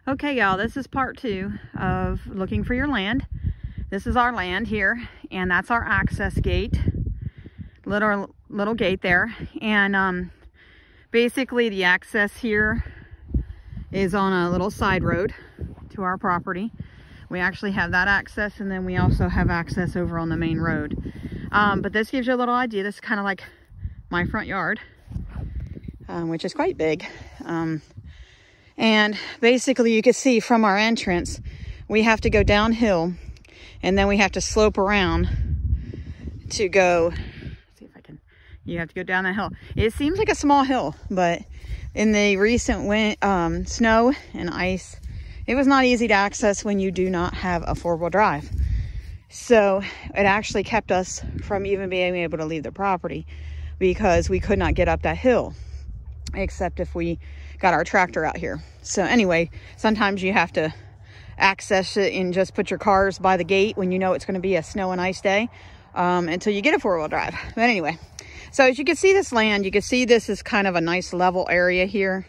Okay, y'all, this is part 2 of looking for your land. This is our land here, and that's our access gate. Little gate there. And basically the access here is on a little side road to our property. We actually have that access, and then we also have access over on the main road. But this gives you a little idea. This is kind of like my front yard, which is quite big. And basically you can see from our entrance, we have to go downhill, and then we have to slope around to go, let's see if I can, you have to go down that hill. It seems like a small hill, but in the recent snow and ice, it was not easy to access when you do not have a 4-wheel drive. So it actually kept us from even being able to leave the property because we could not get up that hill, except if we got our tractor out here. So anyway, sometimes you have to access it and just put your cars by the gate when you know it's going to be a snow and ice day until you get a 4-wheel drive. But anyway, so as you can see this land, you can see this is kind of a nice level area here.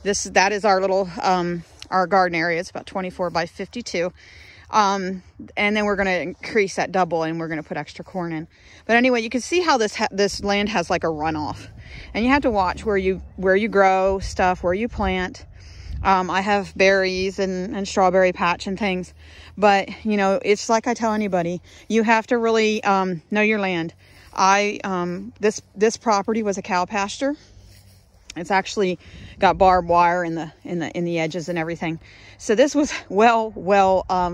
That is our little our garden area. It's about 24 by 52. And then we're going to increase that double, and we're going to put extra corn in. But anyway, you can see how this land has like a runoff, and you have to watch where you grow stuff, where you plant. I have berries and strawberry patch and things, but you know, it's like I tell anybody, you have to really know your land. This property was a cow pasture. It's actually got barbed wire in the edges and everything. So this was well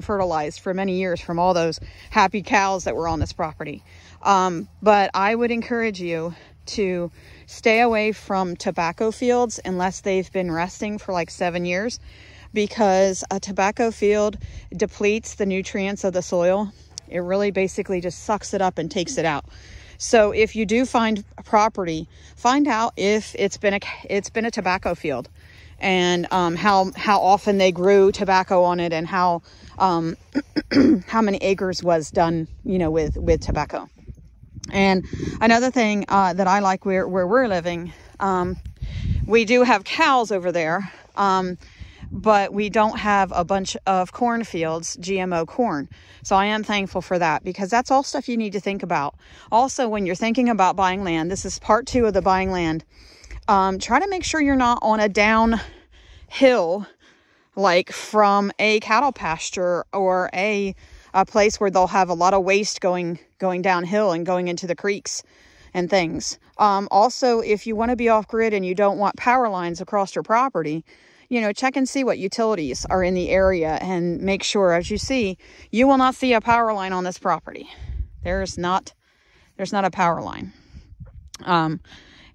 fertilized for many years from all those happy cows that were on this property. But I would encourage you to stay away from tobacco fields unless they've been resting for like 7 years, because a tobacco field depletes the nutrients of the soil. It really basically just sucks it up and takes it out. So if you do find a property, find out if it's been a tobacco field, and how often they grew tobacco on it, and how many acres was done, you know, with tobacco. And another thing that I like where we're living, we do have cows over there, but we don't have a bunch of cornfields, GMO corn. So I am thankful for that, because that's all stuff you need to think about. Also, when you're thinking about buying land, this is part 2 of the buying land. Try to make sure you're not on a downhill, like from a cattle pasture or a place where they'll have a lot of waste going downhill and going into the creeks and things. Also, if you want to be off grid and you don't want power lines across your property, you know, check and see what utilities are in the area, and make sure, as you see, you will not see a power line on this property. There's not a power line. And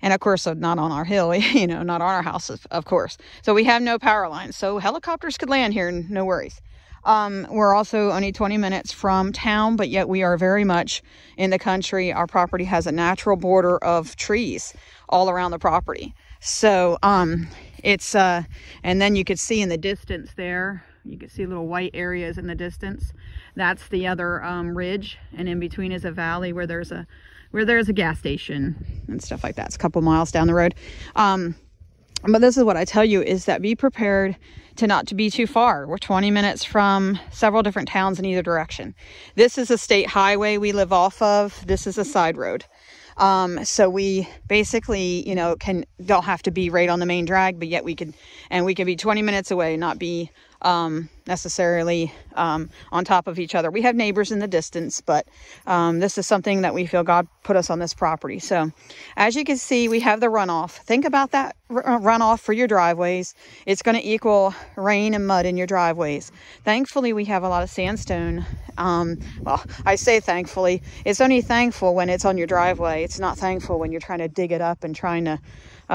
of course, not on our hill, you know, not on our house, of course. So we have no power lines. So helicopters could land here, no worries. We're also only 20 minutes from town, but yet we are very much in the country. Our property has a natural border of trees all around the property. So, it's, and then you could see in the distance there, you can see little white areas in the distance. That's the other, ridge, and in between is a valley where there's a gas station and stuff like that. It's a couple miles down the road. But this is what I tell you, is that be prepared to not to be too far. We're 20 minutes from several different towns in either direction. This is a state highway we live off of. This is a side road. So we basically, you know, don't have to be right on the main drag, but yet we can be 20 minutes away, not be necessarily on top of each other. We have neighbors in the distance, but this is something that we feel God put us on this property. So as you can see, we have the runoff. Think about that runoff for your driveways. It's going to equal rain and mud in your driveways. Thankfully, we have a lot of sandstone. Well, I say thankfully. It's only thankful when it's on your driveway. It's not thankful when you're trying to dig it up and trying to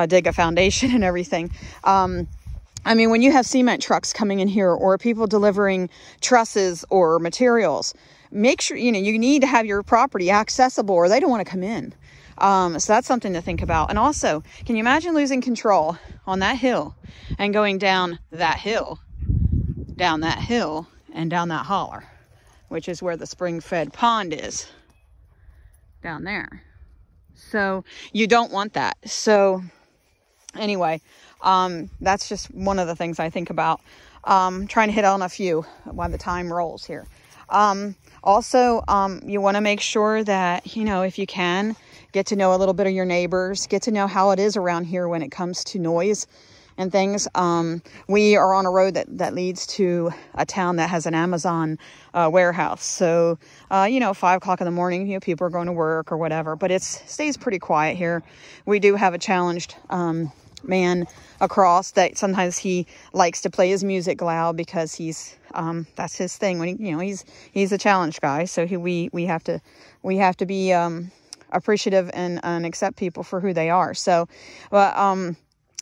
dig a foundation and everything. I mean, when you have cement trucks coming in here, or people delivering trusses or materials, make sure, you know, you need to have your property accessible, or they don't want to come in. So that's something to think about. And also, can you imagine losing control on that hill and going down that hill, and down that holler, which is where the spring-fed pond is, down there. So you don't want that. So anyway, That's just one of the things I think about. Trying to hit on a few while the time rolls here. Also, you want to make sure that, you know, if you can, get to know a little bit of your neighbors, get to know how it is around here when it comes to noise and things. We are on a road that leads to a town that has an Amazon warehouse. So, you know, 5 o'clock in the morning, you know, people are going to work or whatever, but it stays pretty quiet here. We do have a challenged man across that sometimes he likes to play his music loud because he's that's his thing. When he, you know, he's a challenged guy, so we have to be appreciative and accept people for who they are. So, but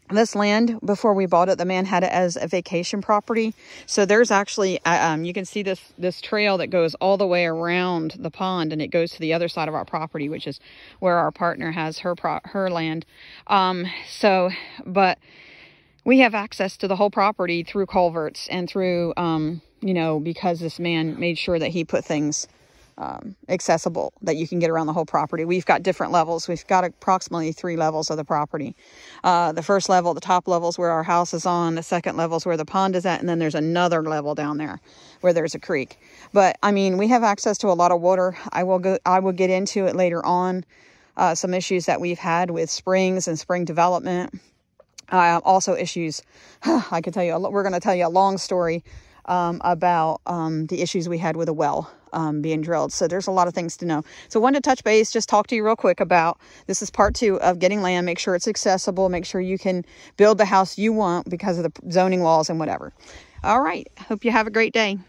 this land, before we bought it, the man had it as a vacation property. So there's actually, you can see this trail that goes all the way around the pond, and it goes to the other side of our property, which is where our partner has her land. But we have access to the whole property through culverts and through, you know, because this man made sure that he put things accessible that you can get around the whole property. We've got different levels. We've got approximately 3 levels of the property. The first level, the top level is where our house is on. The second level is where the pond is at. And then there's another level down there where there's a creek. But I mean, we have access to a lot of water. I will get into it later on. Some issues that we've had with springs and spring development. Also issues, I could tell you, we're going to tell you a long story about the issues we had with a well being drilled. So there's a lot of things to know. So wanted to touch base, just talk to you real quick about, this is part 2 of getting land. Make sure it's accessible. Make sure you can build the house you want because of the zoning laws and whatever. All right. Hope you have a great day.